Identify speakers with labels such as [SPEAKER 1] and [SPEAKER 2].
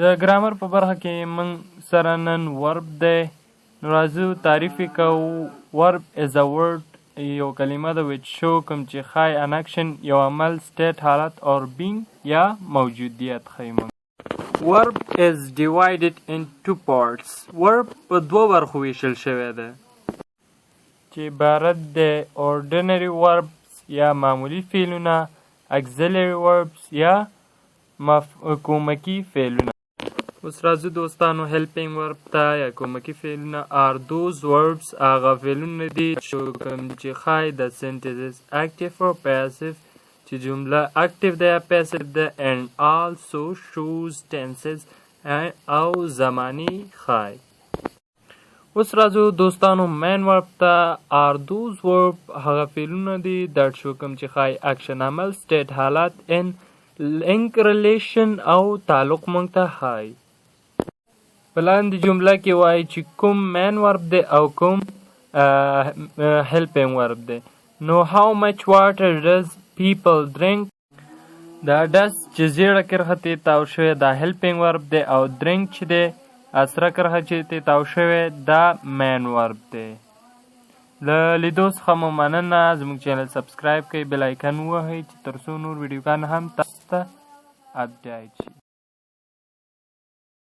[SPEAKER 1] د ګرامر په برخه کې موږ سره نن ورب دی. نو راځو تعریف یې کوو. ورب از ا ورډ یو کلمه ده which show کوم چې ښایي ان اکشن یو عمل state حالت اور being یا موجودیت ښایي موږ. Verb is divided in two parts. Verb په دوه برخو ویشل شوی ده چې عبارت دی ordinary verbs یا معمولی فعلونه، auxiliary verbs یا کومکی فعلونه. اوس راځو دوستانو helping verb ته یا کومکی فعلونه are those words هغه فعلونه دي چې ښایي د sentence active or passive چې جمله active ده یا passive ده and also shows tenses او زمانی ښایي. اوس راځو دوستانو main verb ته are those verb هغه فعلونه دي that show کوم چې ښایي action عمل state حالت in link relation او تعلق موږ ته ښایي. په لاندې جمله کې وایي چې کوم main verb دی او کوم helping verb دی. نو how much water does people drink؟ دا does چې زیړه کرښه ته تاو شوی دا helping verb دی او drink چې دی اسره کرښه چې ته تاو شوی دا main verb دی. له لیدو څخه مو مننه. زموږ چینل سبسکرایب کړئ، بیل آیکن ووهئ چې تر څو نور ویډیوګان هم تاسو ته اپډیټ شي.